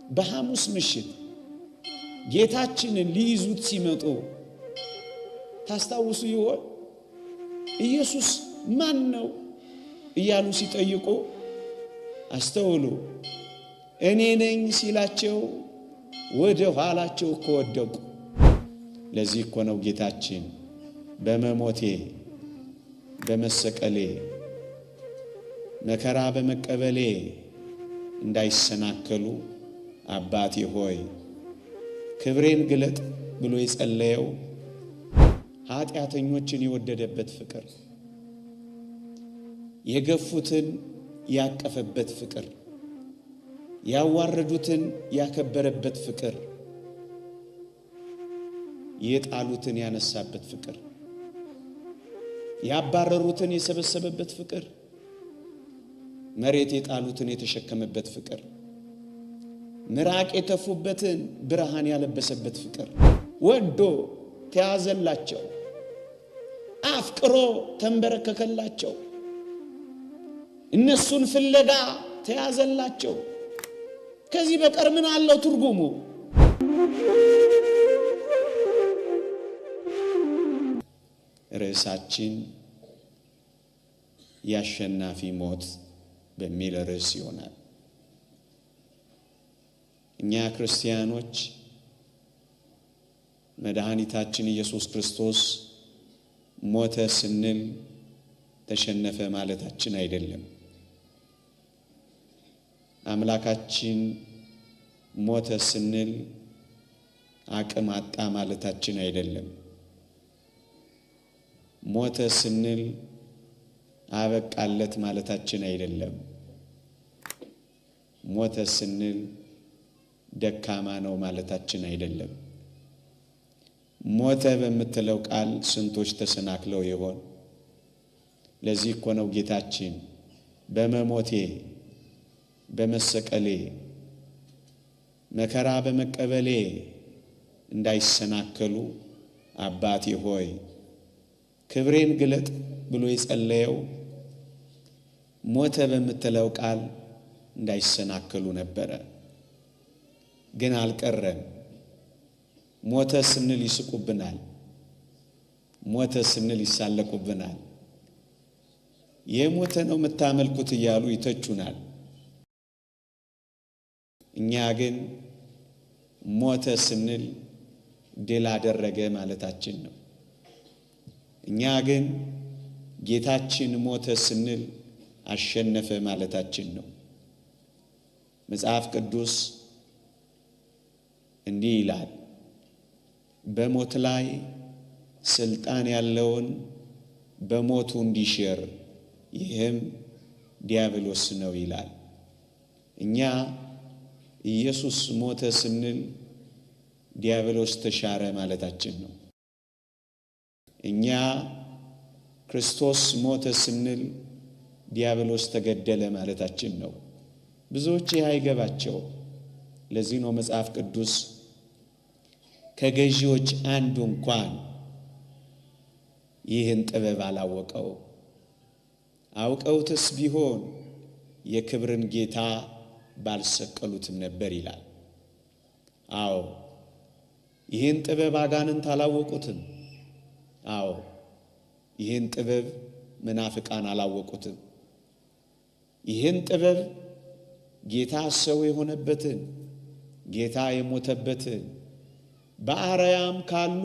በሐሙስ ምሽት ጌታችንን ሊይዙት ሲመጡ ታስታውሱ ይሆን? ኢየሱስ ማን ነው እያሉ ሲጠይቁ አስተውሉ። እኔ ነኝ ሲላቸው ወደ ኋላቸው ወደቁ። ለዚህ እኮ ነው ጌታችን በመሞቴ በመሰቀሌ መከራ በመቀበሌ እንዳይሰናከሉ አባቴ ሆይ ክብሬን ግለጥ ብሎ የጸለየው። ኃጢአተኞችን የወደደበት ፍቅር፣ የገፉትን ያቀፈበት ፍቅር፣ ያዋረዱትን ያከበረበት ፍቅር፣ የጣሉትን ያነሳበት ፍቅር፣ ያባረሩትን የሰበሰበበት ፍቅር፣ መሬት የጣሉትን የተሸከመበት ፍቅር፣ ምራቅ የተፉበትን ብርሃን ያለበሰበት ፍቅር፣ ወዶ ተያዘላቸው፣ አፍቅሮ ተንበረከከላቸው፣ እነሱን ፍለጋ ተያዘላቸው። ከዚህ በቀር ምን አለው ትርጉሙ? ርዕሳችን የአሸናፊ ሞት በሚል ርዕስ ይሆናል። እኛ ክርስቲያኖች መድኃኒታችን ኢየሱስ ክርስቶስ ሞተ ስንል ተሸነፈ ማለታችን አይደለም። አምላካችን ሞተ ስንል አቅም አጣ ማለታችን አይደለም። ሞተ ስንል አበቃለት ማለታችን አይደለም። ሞተ ስንል ደካማ ነው ማለታችን አይደለም። ሞተ በምትለው ቃል ስንቶች ተሰናክለው ይሆን? ለዚህ እኮ ነው ጌታችን በመሞቴ በመሰቀሌ መከራ በመቀበሌ እንዳይሰናከሉ አባቴ ሆይ ክብሬን ግለጥ ብሎ የጸለየው። ሞተ በምትለው ቃል እንዳይሰናከሉ ነበረ። ግን አልቀረም። ሞተ ስንል ይስቁብናል። ሞተ ስንል ይሳለቁብናል። የሞተ ነው የምታመልኩት እያሉ ይተቹናል። እኛ ግን ሞተ ስንል ድል አደረገ ማለታችን ነው። እኛ ግን ጌታችን ሞተ ስንል አሸነፈ ማለታችን ነው። መጽሐፍ ቅዱስ እንዲህ ይላል፣ በሞት ላይ ስልጣን ያለውን በሞቱ እንዲሽር ይህም ዲያብሎስ ነው ይላል። እኛ ኢየሱስ ሞተ ስንል ዲያብሎስ ተሻረ ማለታችን ነው። እኛ ክርስቶስ ሞተ ስንል ዲያብሎስ ተገደለ ማለታችን ነው። ብዙዎች ይህ አይገባቸው። ለዚህ ነው መጽሐፍ ቅዱስ ከገዢዎች አንዱ እንኳን ይህን ጥበብ አላወቀው፣ አውቀውትስ ቢሆን የክብርን ጌታ ባልሰቀሉትም ነበር ይላል። አዎ ይህን ጥበብ አጋንንት አላወቁትም። አዎ ይህን ጥበብ መናፍቃን አላወቁትም። ይህን ጥበብ ጌታ ሰው የሆነበትን ጌታ የሞተበትን በአርያም ካሉ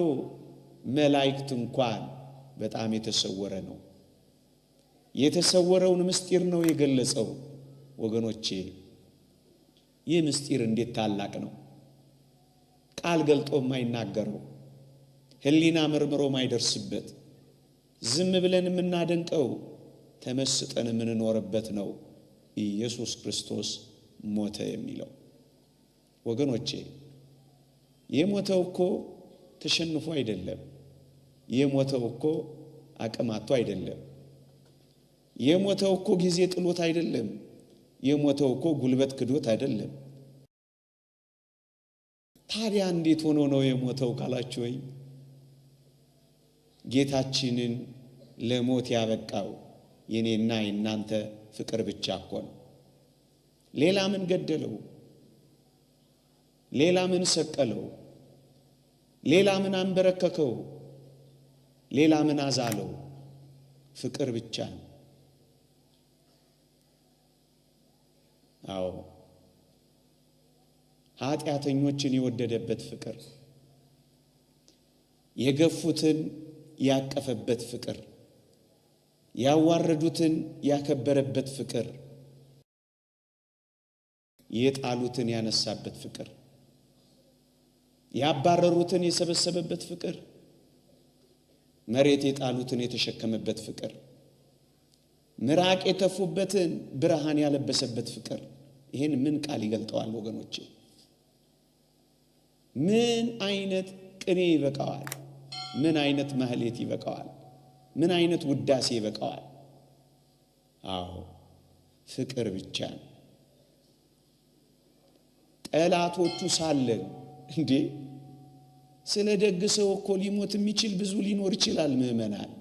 መላእክት እንኳን በጣም የተሰወረ ነው። የተሰወረውን ምስጢር ነው የገለጸው። ወገኖቼ ይህ ምስጢር እንዴት ታላቅ ነው! ቃል ገልጦ የማይናገረው፣ ሕሊና መርምሮ የማይደርስበት፣ ዝም ብለን የምናደንቀው፣ ተመስጠን የምንኖርበት ነው ኢየሱስ ክርስቶስ ሞተ የሚለው። ወገኖቼ የሞተው እኮ ተሸንፎ አይደለም። የሞተው እኮ አቅማቶ አይደለም። የሞተው እኮ ጊዜ ጥሎት አይደለም። የሞተው እኮ ጉልበት ክዶት አይደለም። ታዲያ እንዴት ሆኖ ነው የሞተው ካላችሁ ወይ ጌታችንን ለሞት ያበቃው የኔና የናንተ ፍቅር ብቻ እኮ ነው። ሌላ ምን ገደለው? ሌላ ምን ሰቀለው? ሌላ ምን አንበረከከው? ሌላ ምን አዛለው? ፍቅር ብቻ ነው። አዎ ኃጢአተኞችን የወደደበት ፍቅር፣ የገፉትን ያቀፈበት ፍቅር፣ ያዋረዱትን ያከበረበት ፍቅር፣ የጣሉትን ያነሳበት ፍቅር፣ ያባረሩትን የሰበሰበበት ፍቅር፣ መሬት የጣሉትን የተሸከመበት ፍቅር፣ ምራቅ የተፉበትን ብርሃን ያለበሰበት ፍቅር። ይሄን ምን ቃል ይገልጠዋል ወገኖቼ? ምን አይነት ቅኔ ይበቃዋል? ምን አይነት ማህሌት ይበቃዋል? ምን አይነት ውዳሴ ይበቃዋል? አዎ ፍቅር ብቻ ነው። ጠላቶቹ ሳለን እንዴ ስለ ደግ ሰው እኮ ሊሞት የሚችል ብዙ ሊኖር ይችላል። ምእመናን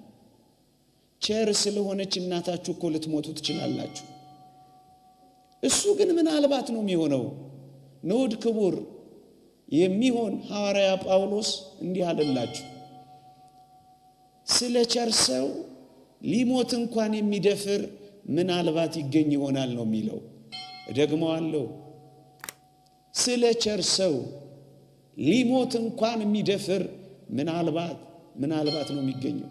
ቸር ስለሆነች እናታችሁ እኮ ልትሞቱ ትችላላችሁ። እሱ ግን ምናልባት ነው የሚሆነው። ንዑድ ክቡር የሚሆን ሐዋርያ ጳውሎስ እንዲህ አለላችሁ፣ ስለ ቸር ሰው ሊሞት እንኳን የሚደፍር ምናልባት ይገኝ ይሆናል ነው የሚለው። ደግሞአለሁ፣ ስለ ቸር ሰው ሊሞት እንኳን የሚደፍር ምናልባት ነው የሚገኘው።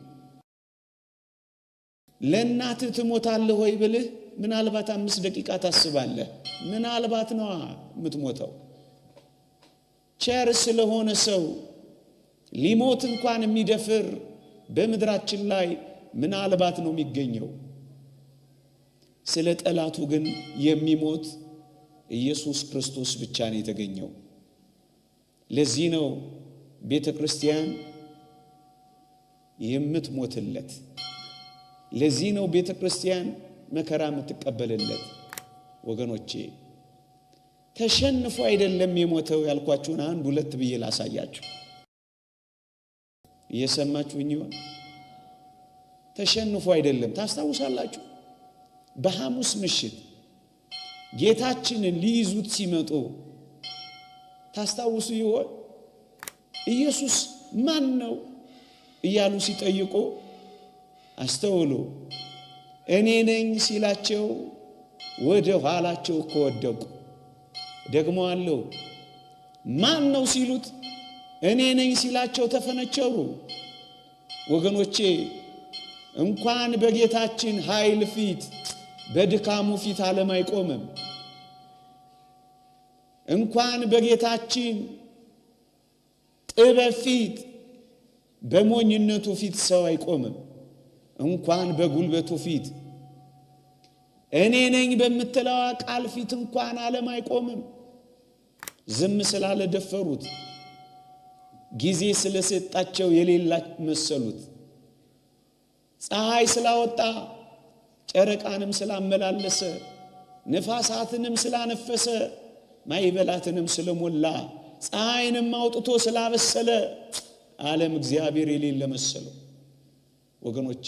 ለእናትህ ትሞታለህ ወይ ብልህ ምናልባት 5 ደቂቃ ታስባለህ። ምናልባት ነው የምትሞተው። ቸር ስለሆነ ሰው ሊሞት እንኳን የሚደፍር በምድራችን ላይ ምናልባት ነው የሚገኘው። ስለ ጠላቱ ግን የሚሞት ኢየሱስ ክርስቶስ ብቻ ነው የተገኘው። ለዚህ ነው ቤተክርስቲያን የምትሞትለት። ለዚህ ነው ቤተክርስቲያን መከራ የምትቀበልለት። ወገኖቼ ተሸንፎ አይደለም የሞተው ያልኳችሁን 1-2 ብዬ ላሳያችሁ። እየሰማችሁኝ ይሆን? ተሸንፎ አይደለም። ታስታውሳላችሁ? በሐሙስ ምሽት ጌታችንን ሊይዙት ሲመጡ ታስታውሱ ይሆን? ኢየሱስ ማን ነው እያሉ ሲጠይቁ አስተውሉ። እኔ ነኝ ሲላቸው ወደ ኋላቸው ወደቁ። ደግሞ አለው ማን ነው ሲሉት እኔ ነኝ ሲላቸው ተፈነቸሩ። ወገኖቼ እንኳን በጌታችን ኃይል ፊት በድካሙ ፊት ዓለም አይቆምም። እንኳን በጌታችን ጥበብ ፊት በሞኝነቱ ፊት ሰው አይቆምም። እንኳን በጉልበቱ ፊት እኔ ነኝ በመተላዋ ቃል ፊት እንኳን ዓለም አይቆምም። ዝም ስላለ ደፈሩት። ጊዜ ስለሰጣቸው የሌላ መሰሉት። ፀሐይ ስላወጣ ጨረቃንም ስላመላለሰ ነፋሳትንም ስላነፈሰ ማይበላትንም ስለሞላ ፀሐይንም አውጥቶ ስላበሰለ ዓለም እግዚአብሔር የሌለ መሰለው። ወገኖቼ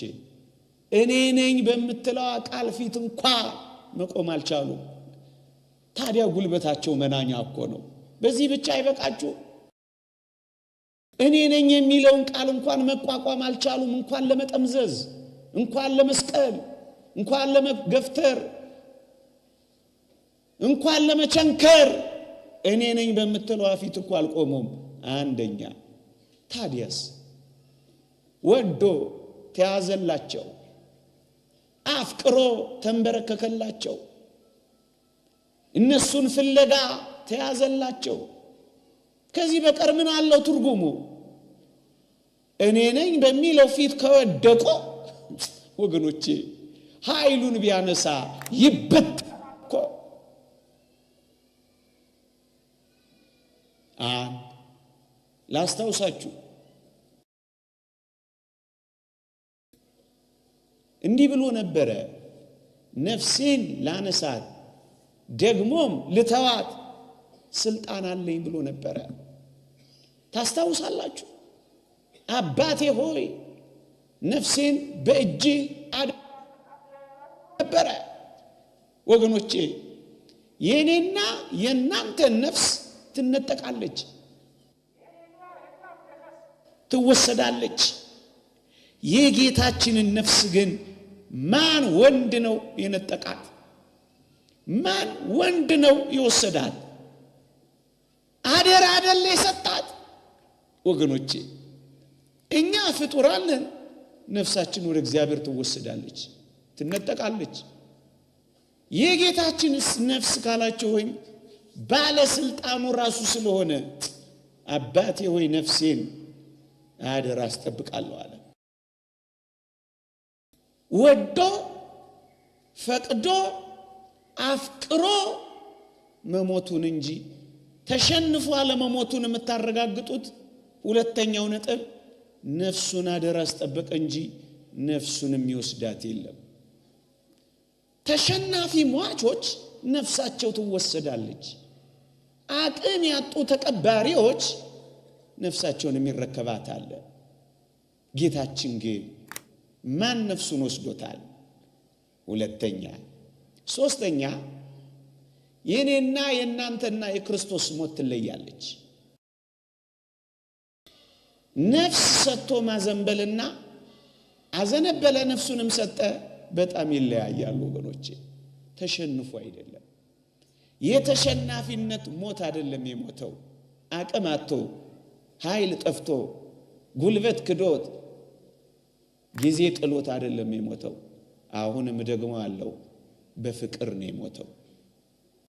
እኔ ነኝ በመተላዋ ቃል ፊት እንኳን መቆም አልቻሉም። ታዲያ ጉልበታቸው መናኛ እኮ ነው። በዚህ ብቻ አይበቃችሁ? እኔ ነኝ የሚለውን ቃል እንኳን መቋቋም አልቻሉም። እንኳን ለመጠምዘዝ፣ እንኳን ለመስቀል፣ እንኳን ለመገፍተር፣ እንኳን ለመቸንከር እኔ ነኝ በመተላዋ ፊት እንኳን አልቆሙም። አንደኛ ታዲያስ ወዶ ተያዘላቸው፣ አፍቅሮ ተንበረከከላቸው፣ እነሱን ፍለጋ ተያዘላቸው። ከዚህ በቀር ምን አለው ትርጉሙ? እኔ ነኝ በሚለው ፊት ከወደቁ ወገኖቼ ኃይሉን ቢያነሳ ይበጣኮ። ላስታውሳችሁ እንዲህ ብሎ ነበረ፣ ነፍሴን ላነሳት ደግሞም ልተዋት ስልጣን አለኝ ብሎ ነበረ። ታስታውሳላችሁ? አባቴ ሆይ ነፍሴን በእጅ ነበረ። ወገኖቼ የኔና የናንተ ነፍስ ትነጠቃለች፣ ትወሰዳለች። የጌታችንን ነፍስ ግን ማን ወንድ ነው የነጠቃት? ማን ወንድ ነው የወሰዳት? አደራ አይደል የሰጣት? ወገኖቼ እኛ ፍጡራን ነፍሳችን ወደ እግዚአብሔር ትወሰዳለች፣ ትነጠቃለች። የጌታችንስ ነፍስ ካላችሁ ሆይ ባለስልጣኑ ራሱ ስለሆነ አባቴ ሆይ ነፍሴን አደራ አስጠብቃለሁ አለ። ወዶ ፈቅዶ አፍቅሮ መሞቱን እንጂ ተሸንፎ አለመሞቱን የምታረጋግጡት ሁለተኛው ነጥብ ነፍሱን አደራ አስጠበቀ እንጂ ነፍሱን የሚወስዳት የለም። ተሸናፊ ሟቾች ነፍሳቸው ትወሰዳለች። አቅም ያጡ ተቀባሪዎች ነፍሳቸውን የሚረከባት አለ። ጌታችን ግን ማን ነፍሱን ወስዶታል? ሁለተኛ። ሶስተኛ የኔና የናንተና የክርስቶስ ሞት ትለያለች። ነፍስ ሰጥቶ ማዘንበልና አዘነበለ ነፍሱንም ሰጠ በጣም ይለያያሉ ወገኖቼ። ተሸንፎ አይደለም። የተሸናፊነት ሞት አይደለም የሞተው። አቅም አጥቶ ኃይል ጠፍቶ ጉልበት ክዶት ጊዜ ጥሎት አይደለም የሞተው። አሁንም ደግሞ አለው በፍቅር ነው የሞተው።